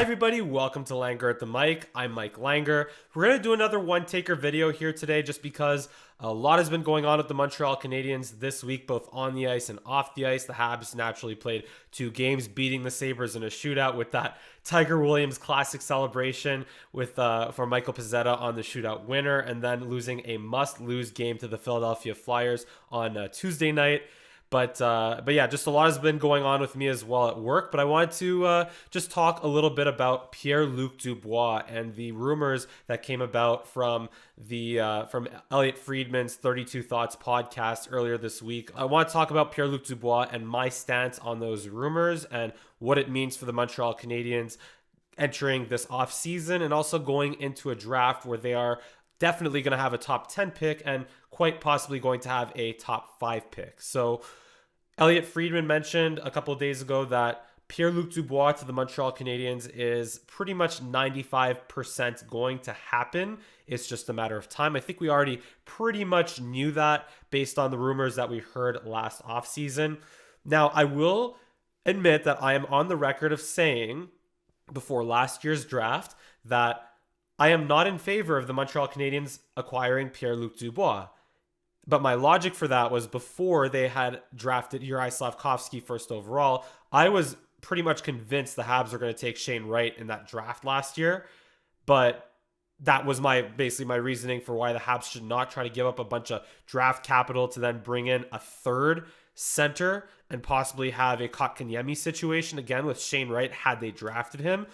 Hi everybody, welcome to Langer at the Mic. I'm Mike Langer. We're going to do another one-taker video here today just because a lot has been going on with the Montreal Canadiens this week, both on the ice and off the ice. The Habs naturally played 2 games, beating the Sabres in a shootout with that Tiger Williams classic celebration with for Michael Pezzetta on the shootout winner, and then losing a must-lose game to the Philadelphia Flyers on Tuesday night. But yeah, just a lot has been going on with me as well at work. But I wanted to just talk a little bit about Pierre-Luc Dubois and the rumors that came about from from Elliot Friedman's 32 Thoughts podcast earlier this week. I want to talk about Pierre-Luc Dubois and my stance on those rumors and what it means for the Montreal Canadiens entering this offseason and also going into a draft where they are definitely going to have a top 10 pick and quite possibly going to have a top 5 pick. So Elliot Friedman mentioned a couple of days ago that Pierre-Luc Dubois to the Montreal Canadiens is pretty much 95% going to happen. It's just a matter of time. I think we already pretty much knew that based on the rumors that we heard last offseason. Now, I will admit that I am on the record of saying before last year's draft that I am not in favor of the Montreal Canadiens acquiring Pierre-Luc Dubois. But my logic for that was before they had drafted Juraj Slafkovsky first overall, I was pretty much convinced the Habs were going to take Shane Wright in that draft last year. But that was basically my reasoning for why the Habs should not try to give up a bunch of draft capital to then bring in a third center and possibly have a Kotkaniemi situation again with Shane Wright had they drafted him.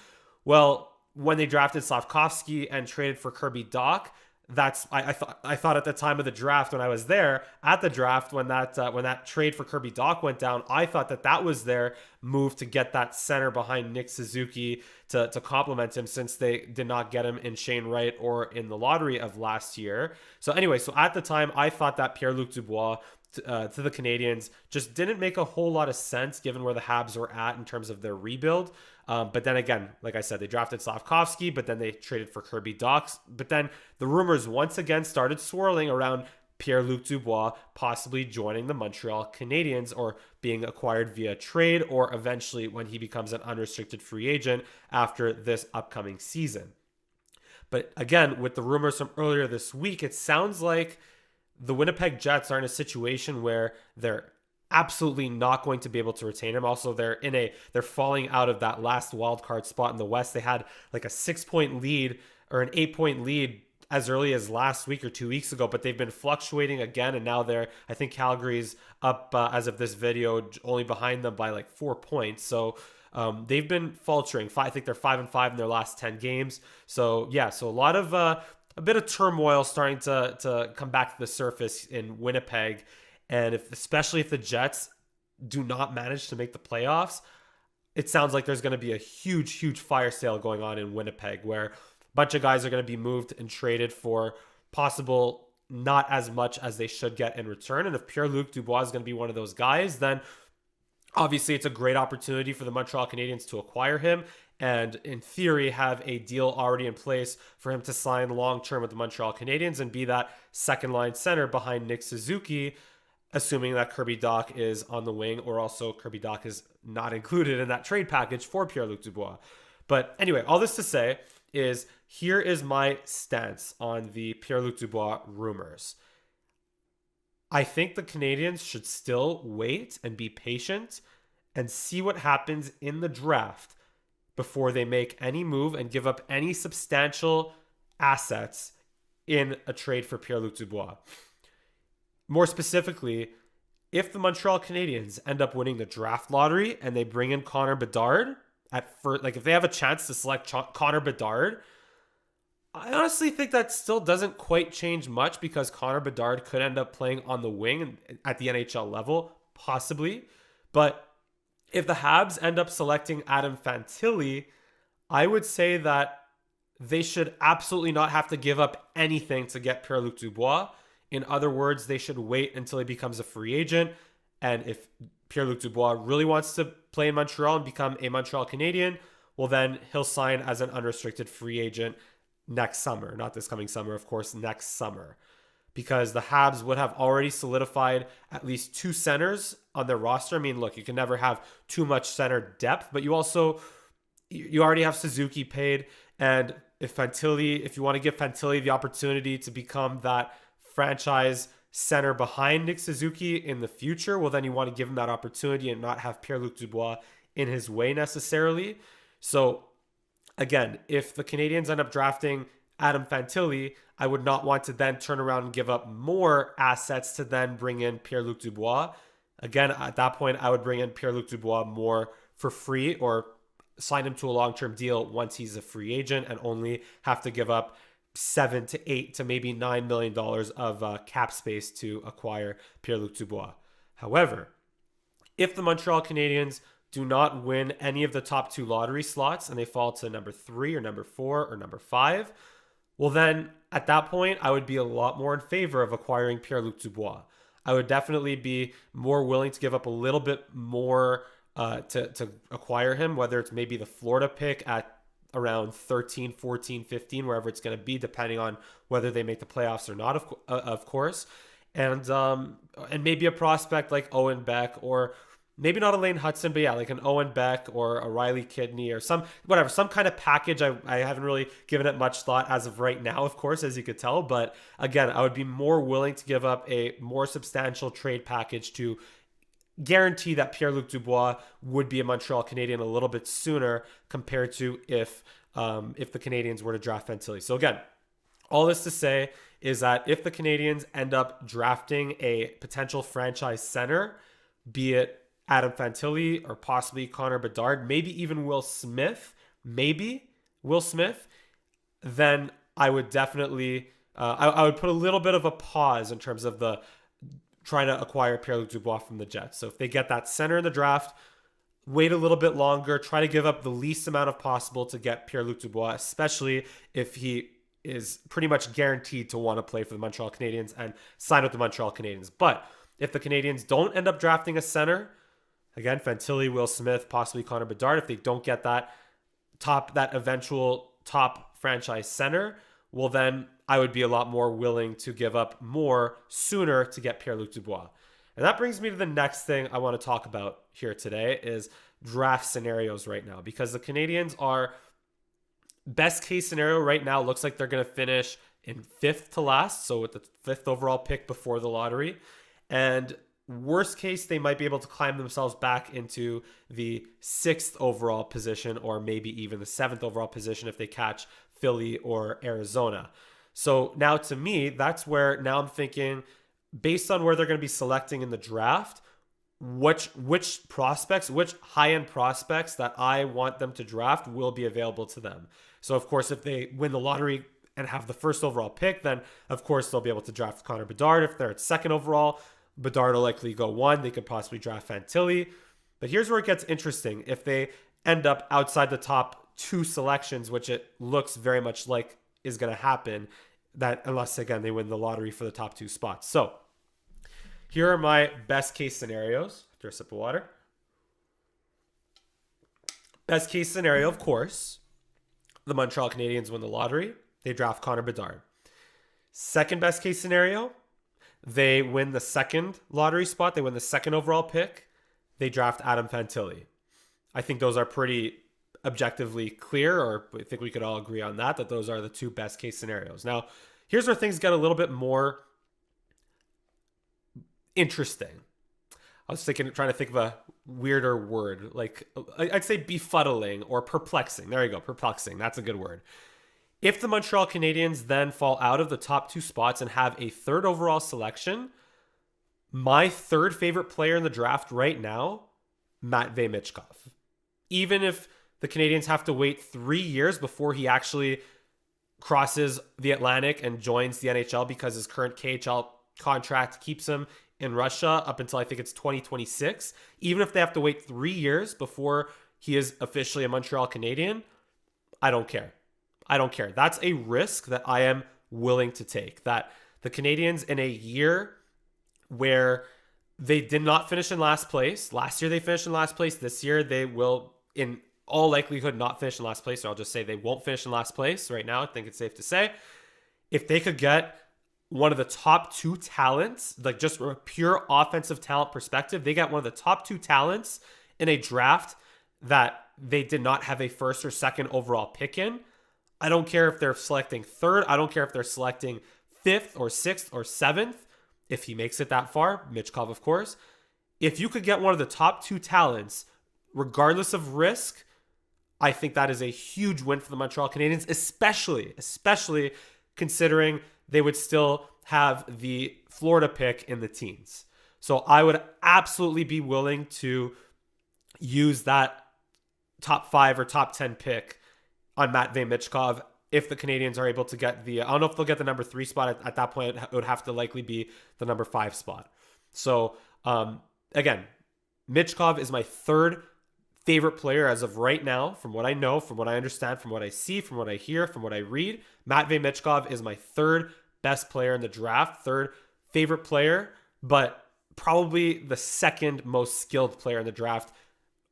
Well, when they drafted Slafkovsky and traded for Kirby Dach, I thought at the time of the draft when I was there at the draft when that trade for Kirby Dach went down, I thought that was their move to get that center behind Nick Suzuki to complement him, since they did not get him in Shane Wright or in the lottery of last year. So anyway, so at the time I thought that Pierre-Luc Dubois to the Canadiens just didn't make a whole lot of sense given where the Habs were at in terms of their rebuild. But then again, like I said, they drafted Slafkovsky, but then they traded for Kirby Dach. But then the rumors once again started swirling around Pierre-Luc Dubois possibly joining the Montreal Canadiens or being acquired via trade, or eventually when he becomes an unrestricted free agent after this upcoming season. But again, with the rumors from earlier this week, it sounds like the Winnipeg Jets are in a situation where they're absolutely not going to be able to retain him. Also, they're falling out of that last wild card spot in the West. They had like a 6-point lead or an 8-point lead as early as last week or 2 weeks ago, but they've been fluctuating again, and now I think Calgary's up as of this video, only behind them by like 4 points. So they've been faltering. I think they're 5-5 in their last 10 games. So yeah, so a lot of a bit of turmoil starting to come back to the surface in Winnipeg. And especially if the Jets do not manage to make the playoffs, it sounds like there's going to be a huge, huge fire sale going on in Winnipeg, where a bunch of guys are going to be moved and traded for possible not as much as they should get in return. And if Pierre-Luc Dubois is going to be one of those guys, then obviously it's a great opportunity for the Montreal Canadiens to acquire him and in theory have a deal already in place for him to sign long-term with the Montreal Canadiens and be that second-line center behind Nick Suzuki, assuming that Kirby Dach is on the wing, or also Kirby Dach is not included in that trade package for Pierre-Luc Dubois. But anyway, all this to say is here is my stance on the Pierre-Luc Dubois rumors. I think the Canadiens should still wait and be patient and see what happens in the draft before they make any move and give up any substantial assets in a trade for Pierre-Luc Dubois. More specifically, if the Montreal Canadiens end up winning the draft lottery and they bring in Connor Bedard at first, like if they have a chance to select Connor Bedard, I honestly think that still doesn't quite change much, because Connor Bedard could end up playing on the wing at the NHL level, possibly. But if the Habs end up selecting Adam Fantilli, I would say that they should absolutely not have to give up anything to get Pierre-Luc Dubois. In other words, they should wait until he becomes a free agent. And if Pierre-Luc Dubois really wants to play in Montreal and become a Montreal Canadien, well, then he'll sign as an unrestricted free agent next summer. Not this coming summer, of course, next summer. Because the Habs would have already solidified at least 2 centers on their roster. I mean, look, you can never have too much center depth, but you also you already have Suzuki paid, and if you want to give Fantilli the opportunity to become that franchise center behind Nick Suzuki in the future, well, then you want to give him that opportunity and not have Pierre-Luc Dubois in his way necessarily. So again, if the Canadiens end up drafting Adam Fantilli, I would not want to then turn around and give up more assets to then bring in Pierre-Luc Dubois. Again, at that point, I would bring in Pierre-Luc Dubois more for free or sign him to a long-term deal once he's a free agent and only have to give up $7 to $8 to maybe $9 million of cap space to acquire Pierre-Luc Dubois. However, if the Montreal Canadiens do not win any of the top 2 lottery slots and they fall to number 3 or number 4 or number 5, well then at that point I would be a lot more in favor of acquiring Pierre-Luc Dubois. I would definitely be more willing to give up a little bit more to acquire him, whether it's maybe the Florida pick at around 13, 14, 15, wherever it's going to be, depending on whether they make the playoffs or not, of course. And maybe a prospect like Owen Beck, or maybe not a Lane Hudson, but yeah, like an Owen Beck or a Riley Kidney or some kind of package. I haven't really given it much thought as of right now, of course, as you could tell. But again, I would be more willing to give up a more substantial trade package to guarantee that Pierre-Luc Dubois would be a Montreal Canadien a little bit sooner compared to if the Canadiens were to draft Fantilli. So again, all this to say is that if the Canadiens end up drafting a potential franchise center, be it Adam Fantilli or possibly Connor Bedard, maybe even Will Smith, then I would definitely, I would put a little bit of a pause in terms of the trying to acquire Pierre-Luc Dubois from the Jets. So if they get that center in the draft, wait a little bit longer, try to give up the least amount of possible to get Pierre-Luc Dubois, especially if he is pretty much guaranteed to want to play for the Montreal Canadiens and sign with the Montreal Canadiens. But if the Canadiens don't end up drafting a center, again, Fantilli, Will Smith, possibly Connor Bedard, if they don't get that eventual top franchise center, well then I would be a lot more willing to give up more sooner to get Pierre-Luc Dubois. And that brings me to the next thing I want to talk about here today is draft scenarios right now, because the Canadiens are, best case scenario right now looks like they're going to finish in 5th to last, so with the 5th overall pick before the lottery. And worst case, they might be able to climb themselves back into the 6th overall position, or maybe even the 7th overall position if they catch Philly or Arizona. So now to me, that's where now I'm thinking, based on where they're going to be selecting in the draft, which prospects, which high-end prospects that I want them to draft will be available to them. So of course, if they win the lottery and have the 1st overall pick, then of course they'll be able to draft Connor Bedard. If they're at 2nd overall, Bedard will likely go 1. They could possibly draft Fantilli. But here's where it gets interesting. If they end up outside the top 2 selections, which it looks very much like is going to happen, that unless, again, they win the lottery for the top 2 spots. So here are my best case scenarios. After a sip of water. Best case scenario, of course, the Montreal Canadiens win the lottery. They draft Connor Bedard. Second best case scenario, they win the 2nd lottery spot. They win the 2nd overall pick. They draft Adam Fantilli. I think those are pretty objectively clear, or I think we could all agree on that those are the 2 best case scenarios. Now, here's where things get a little bit more interesting. I was trying to think of a weirder word. Like, I'd say befuddling or perplexing. There you go, perplexing. That's a good word. If the Montreal Canadiens then fall out of the top 2 spots and have a 3rd overall selection, my 3rd favorite player in the draft right now, Matvei Michkov. Even if the Canadiens have to wait 3 years before he actually crosses the Atlantic and joins the NHL because his current KHL contract keeps him in Russia up until I think it's 2026. Even if they have to wait 3 years before he is officially a Montreal Canadien, I don't care. That's a risk that I am willing to take. That the Canadiens, in a year where they did not finish in last place, last year they finished in last place, this year they will in all likelihood not finish in last place, or I'll just say they won't finish in last place right now. I think it's safe to say. If they could get one of the top 2 talents, like just from a pure offensive talent perspective, they got one of the top 2 talents in a draft that they did not have a first or second overall pick in. I don't care if they're selecting third. I don't care if they're selecting fifth or sixth or seventh. If he makes it that far, Michkov, of course. If you could get one of the top two talents, regardless of risk, I think that is a huge win for the Montreal Canadiens, especially considering they would still have the Florida pick in the teens. So I would absolutely be willing to use that top 5 or top 10 pick on Matvei Michkov if the Canadiens are able to get I don't know if they'll get the number 3 spot. At that point, it would have to likely be the number 5 spot. So, again, Michkov is my third favorite player as of right now, from what I know, from what I understand, from what I see, from what I hear, from what I read. Matvei Michkov is my third best player in the draft, third favorite player, but probably the second most skilled player in the draft,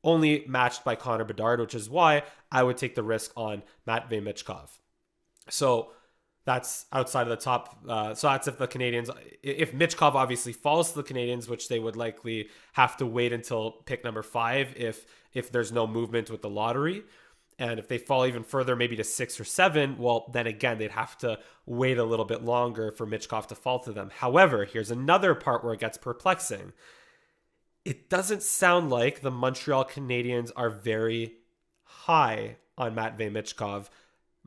only matched by Connor Bedard, which is why I would take the risk on Matvei Michkov. So that's outside of the top. So that's if the Canadiens, if Michkov obviously falls to the Canadiens, which they would likely have to wait until pick number 5 if there's no movement with the lottery. And if they fall even further, maybe to 6 or 7, well, then again, they'd have to wait a little bit longer for Michkov to fall to them. However, here's another part where it gets perplexing. It doesn't sound like the Montreal Canadiens are very high on Matvei Michkov,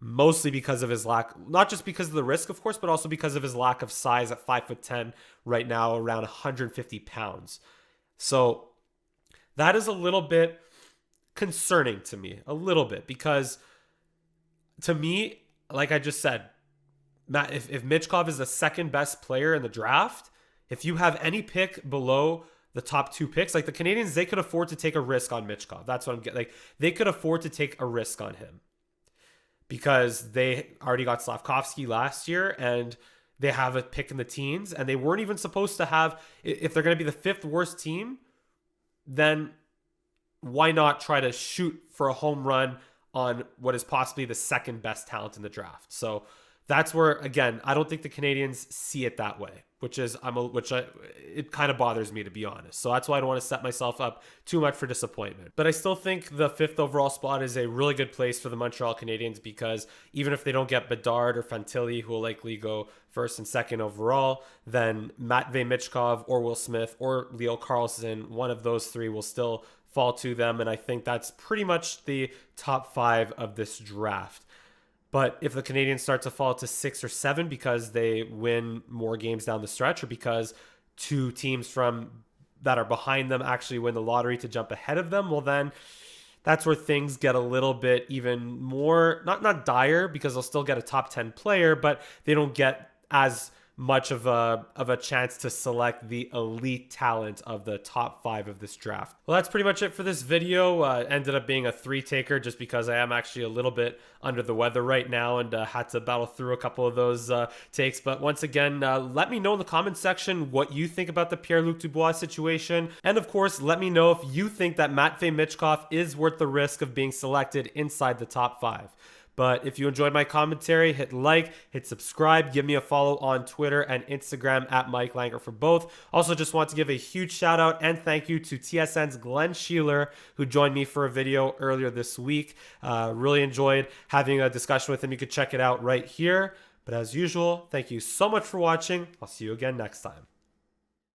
mostly because of his lack, not just because of the risk, of course, but also because of his lack of size at 5'10", right now, around 150 pounds. So that is a little bit concerning to me, a little bit, because to me, like I just said, Matt, if Michkov is the second best player in the draft, if you have any pick below the top 2 picks, like the Canadiens, they could afford to take a risk on Michkov. That's what I'm getting. Like, they could afford to take a risk on him because they already got Slavkovsky last year and they have a pick in the teens, and they weren't even supposed to have, if they're going to be the 5th worst team, then why not try to shoot for a home run on what is possibly the second best talent in the draft? So that's where, again, I don't think the Canadiens see it that way, it kind of bothers me, to be honest. So that's why I don't want to set myself up too much for disappointment. But I still think the 5th overall spot is a really good place for the Montreal Canadiens, because even if they don't get Bedard or Fantilli, who will likely go 1st and 2nd overall, then Matvei Michkov or Will Smith or Leo Carlsson, one of those 3 will still fall to them. And I think that's pretty much the top 5 of this draft. But if the Canadiens start to fall to 6 or 7 because they win more games down the stretch, or because 2 teams that are behind them actually win the lottery to jump ahead of them, well, then that's where things get a little bit even more, not dire, because they'll still get a top 10 player, but they don't get as much of a chance to select the elite talent of the top 5 of this draft. Well, that's pretty much it for this video. Ended up being a 3-taker just because I am actually a little bit under the weather right now and had to battle through a couple of those takes. But once again, let me know in the comments section what you think about the Pierre-Luc Dubois situation. And of course, let me know if you think that Matvei Michkov is worth the risk of being selected inside the top 5. But if you enjoyed my commentary, hit like, hit subscribe, give me a follow on Twitter and Instagram at Mike Langer for both. Also, just want to give a huge shout out and thank you to TSN's Glenn Sheeler, who joined me for a video earlier this week. Really enjoyed having a discussion with him. You could check it out right here. But as usual, thank you so much for watching. I'll see you again next time.